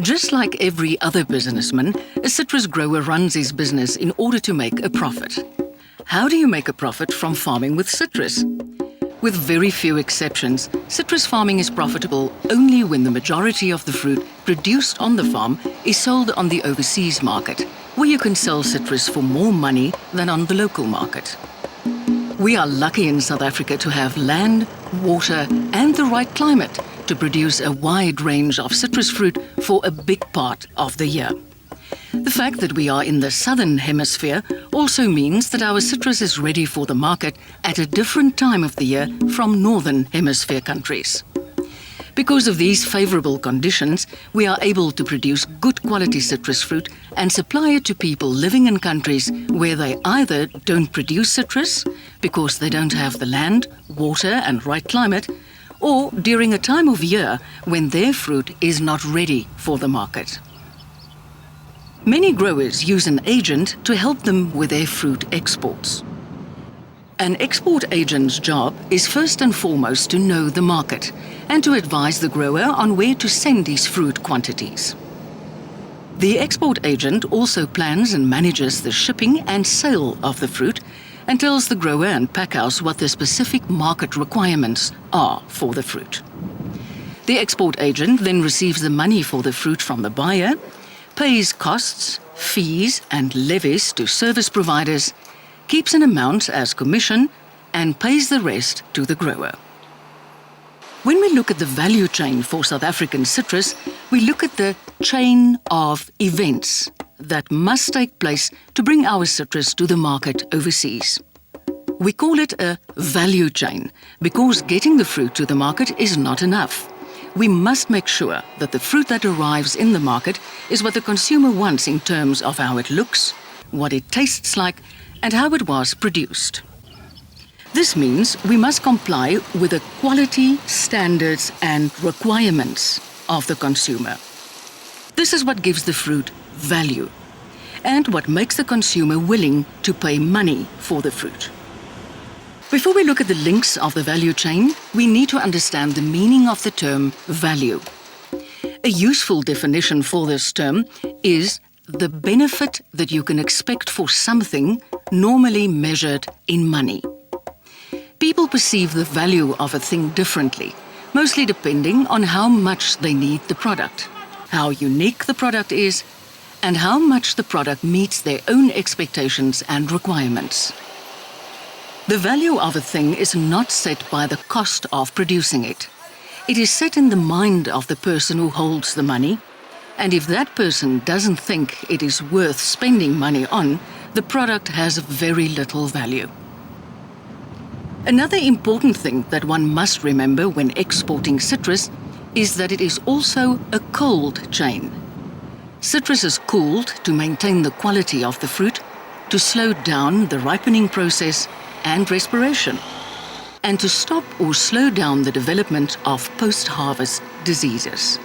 Just like every other businessman, a citrus grower runs his business in order to make a profit. How do you make a profit from farming with citrus? With very few exceptions, citrus farming is profitable only when the majority of the fruit produced on the farm is sold on the overseas market, where you can sell citrus for more money than on the local market. We are lucky in South Africa to have land, water, and the right climate to produce a wide range of citrus fruit for a big part of the year. The fact that we are in the southern hemisphere also means that our citrus is ready for the market at a different time of the year from northern hemisphere countries. Because of these favorable conditions, we are able to produce good quality citrus fruit and supply it to people living in countries where they either don't produce citrus because they don't have the land, water and right climate, or during a time of year when their fruit is not ready for the market. Many growers use an agent to help them with their fruit exports. An export agent's job is first and foremost to know the market and to advise the grower on where to send his fruit quantities. The export agent also plans and manages the shipping and sale of the fruit and tells the grower and packhouse what the specific market requirements are for the fruit. The export agent then receives the money for the fruit from the buyer, pays costs, fees and levies to service providers, keeps an amount as commission and pays the rest to the grower. When we look at the value chain for South African citrus, we look at the chain of events that must take place to bring our citrus to the market overseas. We call it a value chain because getting the fruit to the market is not enough. We must make sure that the fruit that arrives in the market is what the consumer wants in terms of how it looks, what it tastes like, and how it was produced. This means we must comply with the quality, standards and requirements of the consumer. This is what gives the fruit value and what makes the consumer willing to pay money for the fruit. Before we look at the links of the value chain, we need to understand the meaning of the term value. A useful definition for this term is the benefit that you can expect for something normally measured in money. People perceive the value of a thing differently, mostly depending on how much they need the product, how unique the product is, and how much the product meets their own expectations and requirements. The value of a thing is not set by the cost of producing it. It is set in the mind of the person who holds the money, and if that person doesn't think it is worth spending money on, the product has very little value. Another important thing that one must remember when exporting citrus is that it is also a cold chain. Citrus is cooled to maintain the quality of the fruit, to slow down the ripening process and respiration, and to stop or slow down the development of post-harvest diseases.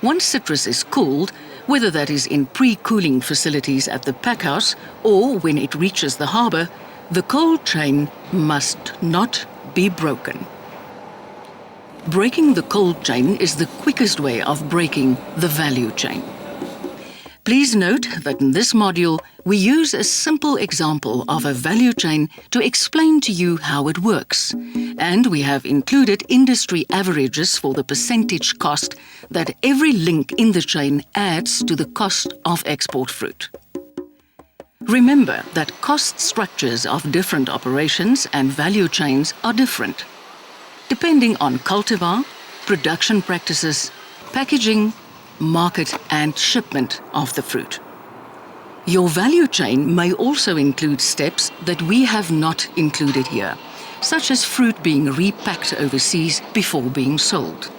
Once citrus is cooled, whether that is in pre-cooling facilities at the packhouse or when it reaches the harbour, the cold chain must not be broken. Breaking the cold chain is the quickest way of breaking the value chain. Please note that in this module, we use a simple example of a value chain to explain to you how it works, and we have included industry averages for the percentage cost that every link in the chain adds to the cost of export fruit. Remember that cost structures of different operations and value chains are different, depending on cultivar, production practices, packaging, market and shipment of the fruit. Your value chain may also include steps that we have not included here, such as fruit being repacked overseas before being sold.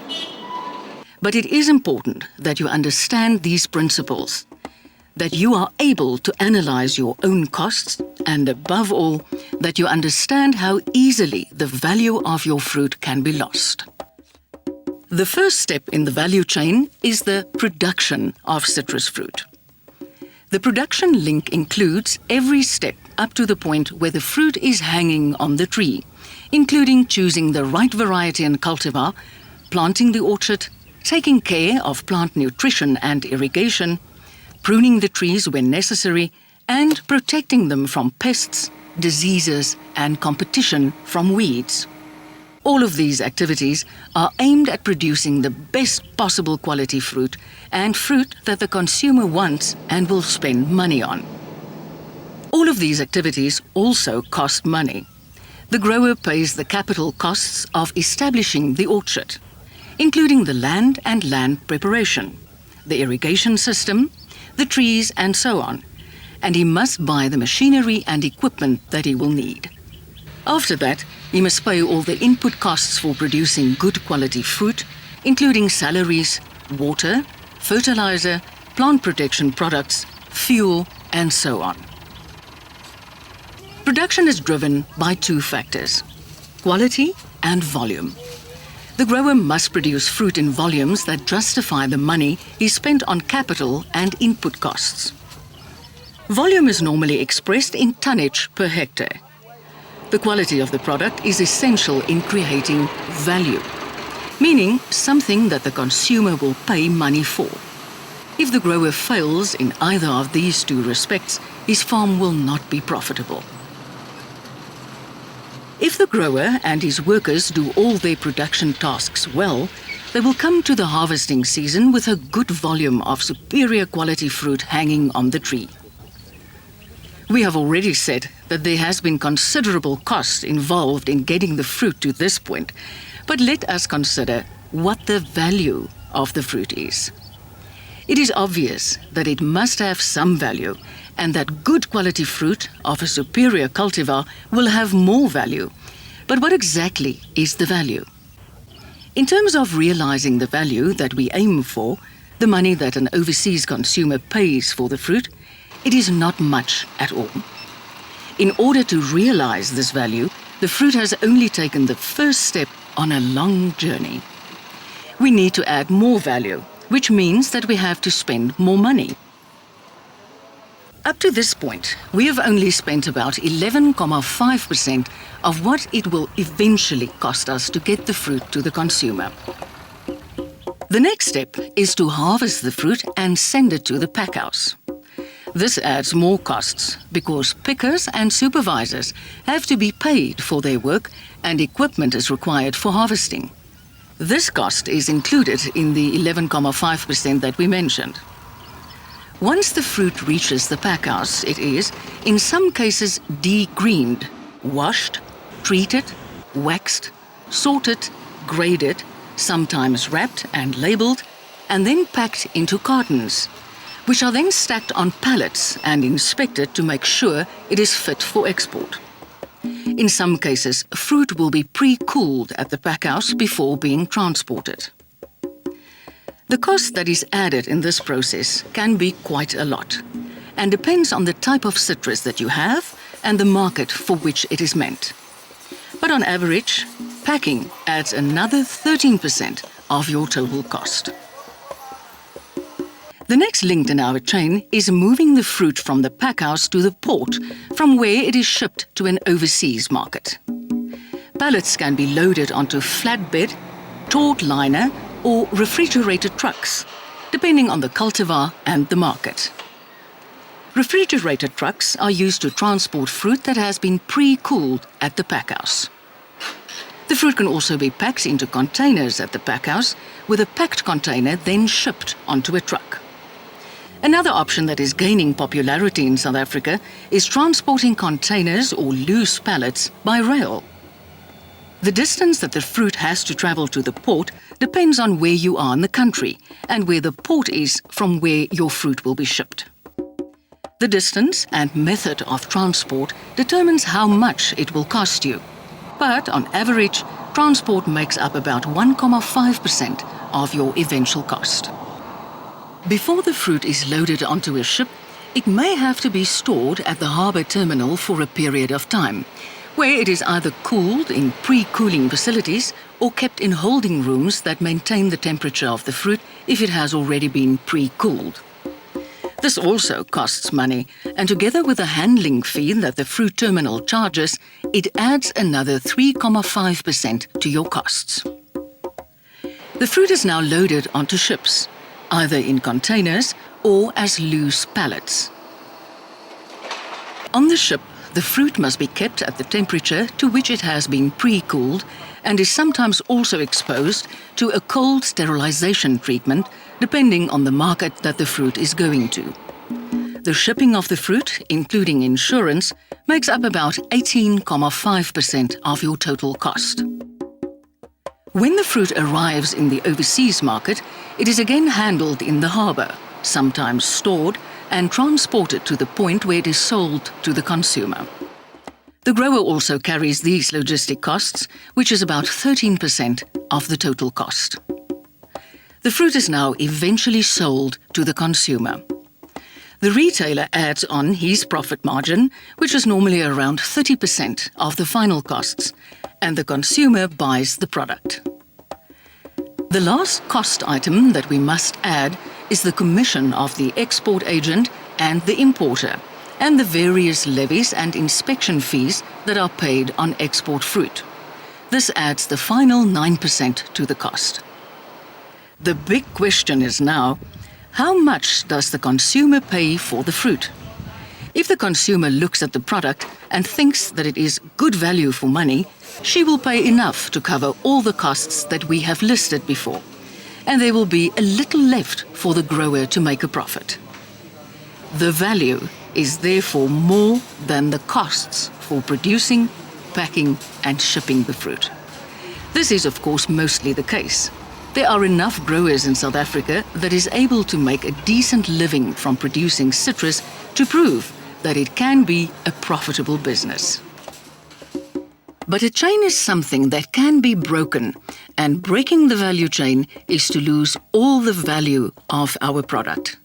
But it is important that you understand these principles, that you are able to analyze your own costs, and above all, that you understand how easily the value of your fruit can be lost. The first step in the value chain is the production of citrus fruit. The production link includes every step up to the point where the fruit is hanging on the tree, including choosing the right variety and cultivar, planting the orchard, taking care of plant nutrition and irrigation, pruning the trees when necessary, and protecting them from pests, diseases, and competition from weeds. All of these activities are aimed at producing the best possible quality fruit and fruit that the consumer wants and will spend money on. All of these activities also cost money. The grower pays the capital costs of establishing the orchard, including the land and land preparation, the irrigation system, the trees, and so on, and he must buy the machinery and equipment that he will need. After that, he must pay all the input costs for producing good quality fruit, including salaries, water, fertilizer, plant protection products, fuel, and so on. Production is driven by two factors: quality and volume. The grower must produce fruit in volumes that justify the money he spent on capital and input costs. Volume is normally expressed in tonnage per hectare. The quality of the product is essential in creating value, meaning something that the consumer will pay money for. If the grower fails in either of these two respects, his farm will not be profitable. If the grower and his workers do all their production tasks well, they will come to the harvesting season with a good volume of superior quality fruit hanging on the tree. We have already said that there has been considerable cost involved in getting the fruit to this point, but let us consider what the value of the fruit is. It is obvious that it must have some value, and that good quality fruit of a superior cultivar will have more value. But what exactly is the value? In terms of realizing the value that we aim for, the money that an overseas consumer pays for the fruit, it is not much at all. In order to realize this value, the fruit has only taken the first step on a long journey. We need to add more value, which means that we have to spend more money. Up to this point, we have only spent about 11.5% of what it will eventually cost us to get the fruit to the consumer. The next step is to harvest the fruit and send it to the packhouse. This adds more costs because pickers and supervisors have to be paid for their work and equipment is required for harvesting. This cost is included in the 11.5% that we mentioned. Once the fruit reaches the packhouse, it is, in some cases, degreened, washed, treated, waxed, sorted, graded, sometimes wrapped and labeled, and then packed into cartons, which are then stacked on pallets and inspected to make sure it is fit for export. In some cases, fruit will be pre-cooled at the packhouse before being transported. The cost that is added in this process can be quite a lot and depends on the type of citrus that you have and the market for which it is meant. But on average, packing adds another 13% of your total cost. The next link in our chain is moving the fruit from the packhouse to the port, from where it is shipped to an overseas market. Pallets can be loaded onto flatbed, taut liner, or refrigerated trucks, depending on the cultivar and the market. Refrigerated trucks are used to transport fruit that has been pre-cooled at the packhouse. The fruit can also be packed into containers at the packhouse, with a packed container then shipped onto a truck. Another option that is gaining popularity in South Africa is transporting containers or loose pallets by rail. The distance that the fruit has to travel to the port depends on where you are in the country and where the port is from where your fruit will be shipped. The distance and method of transport determines how much it will cost you. But on average, transport makes up about 1.5% of your eventual cost. Before the fruit is loaded onto a ship, it may have to be stored at the harbour terminal for a period of time, where it is either cooled in pre-cooling facilities or kept in holding rooms that maintain the temperature of the fruit if it has already been pre-cooled. This also costs money, and together with the handling fee that the fruit terminal charges, it adds another 3.5% to your costs. The fruit is now loaded onto ships, either in containers or as loose pallets. On the ship, the fruit must be kept at the temperature to which it has been pre-cooled and is sometimes also exposed to a cold sterilization treatment depending on the market that the fruit is going to. The shipping of the fruit, including insurance, makes up about 18.5% of your total cost. When the fruit arrives in the overseas market, it is again handled in the harbour, sometimes stored and transported to the point where it is sold to the consumer. The grower also carries these logistic costs, which is about 13% of the total cost. The fruit is now eventually sold to the consumer. The retailer adds on his profit margin, which is normally around 30% of the final costs, and the consumer buys the product. The last cost item that we must add is the commission of the export agent and the importer, and the various levies and inspection fees that are paid on export fruit. This adds the final 9% to the cost. The big question is now, how much does the consumer pay for the fruit? If the consumer looks at the product and thinks that it is good value for money, she will pay enough to cover all the costs that we have listed before, and there will be a little left for the grower to make a profit. The value is therefore more than the costs for producing, packing and shipping the fruit. This is of course mostly the case. There are enough growers in South Africa that is able to make a decent living from producing citrus to prove that it can be a profitable business. But a chain is something that can be broken, and breaking the value chain is to lose all the value of our product.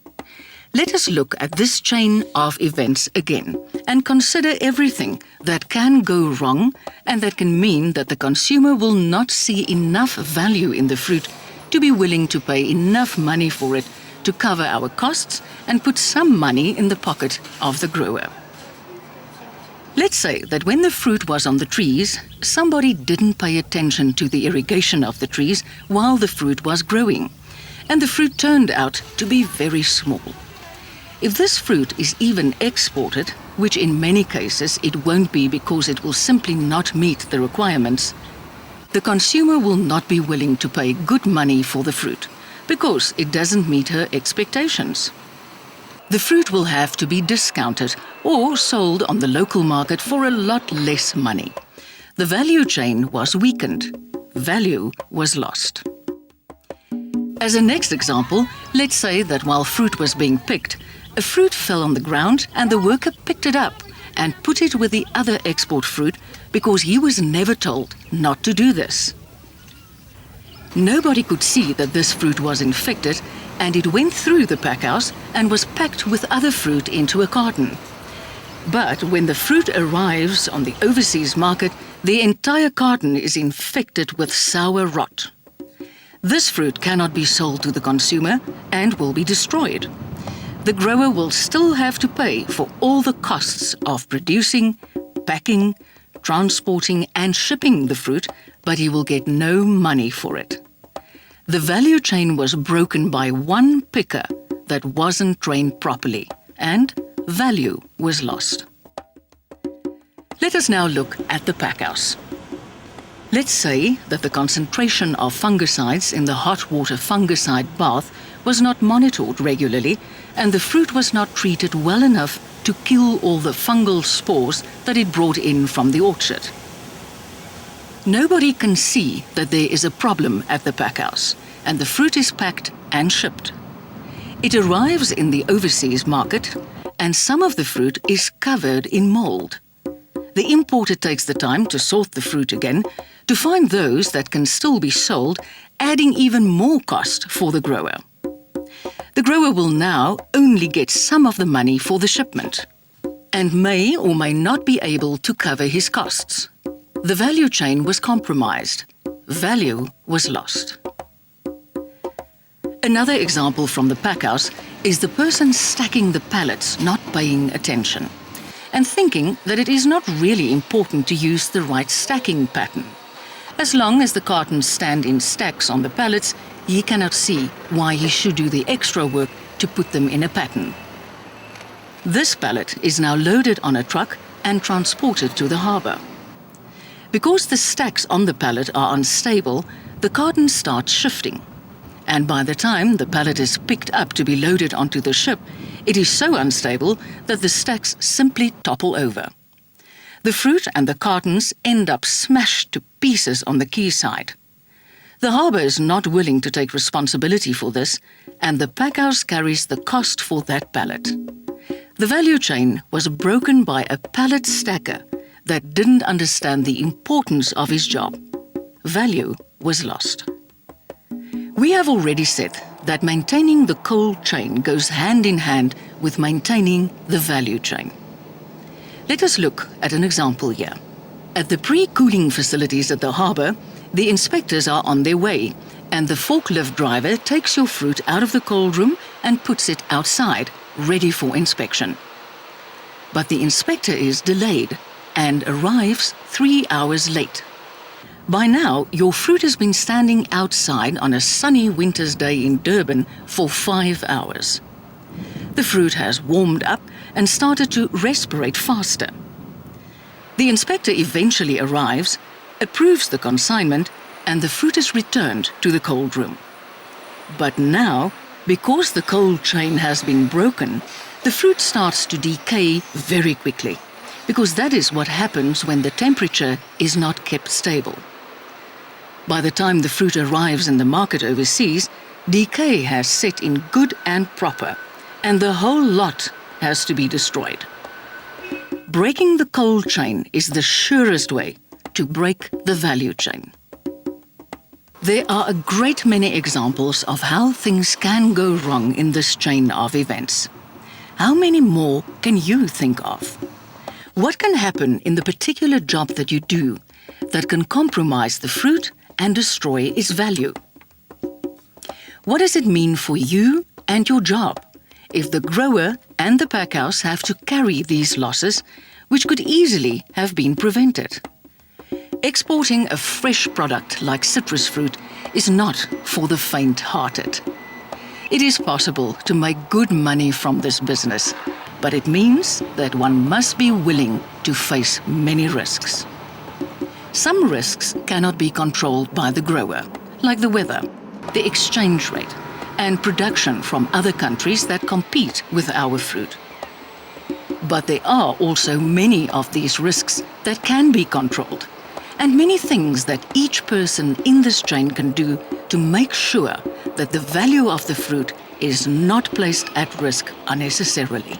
Let us look at this chain of events again and consider everything that can go wrong and that can mean that the consumer will not see enough value in the fruit to be willing to pay enough money for it to cover our costs and put some money in the pocket of the grower. Let's say that when the fruit was on the trees, somebody didn't pay attention to the irrigation of the trees while the fruit was growing, and the fruit turned out to be very small. If this fruit is even exported, which in many cases it won't be because it will simply not meet the requirements, the consumer will not be willing to pay good money for the fruit because it doesn't meet her expectations. The fruit will have to be discounted or sold on the local market for a lot less money. The value chain was weakened. Value was lost. As a next example, let's say that while fruit was being picked, a fruit fell on the ground and the worker picked it up and put it with the other export fruit because he was never told not to do this. Nobody could see that this fruit was infected, and it went through the packhouse and was packed with other fruit into a carton. But when the fruit arrives on the overseas market, the entire carton is infected with sour rot. This fruit cannot be sold to the consumer and will be destroyed. The grower will still have to pay for all the costs of producing, packing, transporting and shipping the fruit, but he will get no money for it. The value chain was broken by one picker that wasn't trained properly, and value was lost. Let us now look at the packhouse. Let's say that the concentration of fungicides in the hot water fungicide bath was not monitored regularly, and the fruit was not treated well enough to kill all the fungal spores that it brought in from the orchard. Nobody can see that there is a problem at the packhouse, and the fruit is packed and shipped. It arrives in the overseas market, and some of the fruit is covered in mold. The importer takes the time to sort the fruit again to find those that can still be sold, adding even more cost for the grower. The grower will now only get some of the money for the shipment, and may or may not be able to cover his costs. The value chain was compromised. Value was lost. Another example from the packhouse is the person stacking the pallets not paying attention and thinking that it is not really important to use the right stacking pattern. As long as the cartons stand in stacks on the pallets, he cannot see why he should do the extra work to put them in a pattern. This pallet is now loaded on a truck and transported to the harbour. Because the stacks on the pallet are unstable, the carton starts shifting. And by the time the pallet is picked up to be loaded onto the ship, it is so unstable that the stacks simply topple over. The fruit and the cartons end up smashed to pieces on the quayside. The harbour is not willing to take responsibility for this, and the packhouse carries the cost for that pallet. The value chain was broken by a pallet stacker that didn't understand the importance of his job. Value was lost. We have already said that maintaining the cold chain goes hand in hand with maintaining the value chain. Let us look at an example here. At the pre-cooling facilities at the harbour, the inspectors are on their way, and the forklift driver takes your fruit out of the cold room and puts it outside, ready for inspection. But the inspector is delayed and arrives 3 hours late. By now, your fruit has been standing outside on a sunny winter's day in Durban for 5 hours. The fruit has warmed up and started to respirate faster. The inspector eventually arrives, approves the consignment, and the fruit is returned to the cold room. But now, because the cold chain has been broken, the fruit starts to decay very quickly, because that is what happens when the temperature is not kept stable. By the time the fruit arrives in the market overseas, decay has set in good and proper, and the whole lot has to be destroyed. Breaking the cold chain is the surest way to break the value chain. There are a great many examples of how things can go wrong in this chain of events. How many more can you think of? What can happen in the particular job that you do that can compromise the fruit and destroy its value? What does it mean for you and your job if the grower and the packhouse have to carry these losses, which could easily have been prevented? Exporting a fresh product like citrus fruit is not for the faint-hearted. It is possible to make good money from this business, but it means that one must be willing to face many risks. Some risks cannot be controlled by the grower, like the weather, the exchange rate, and production from other countries that compete with our fruit. But there are also many of these risks that can be controlled, and many things that each person in this chain can do to make sure that the value of the fruit is not placed at risk unnecessarily.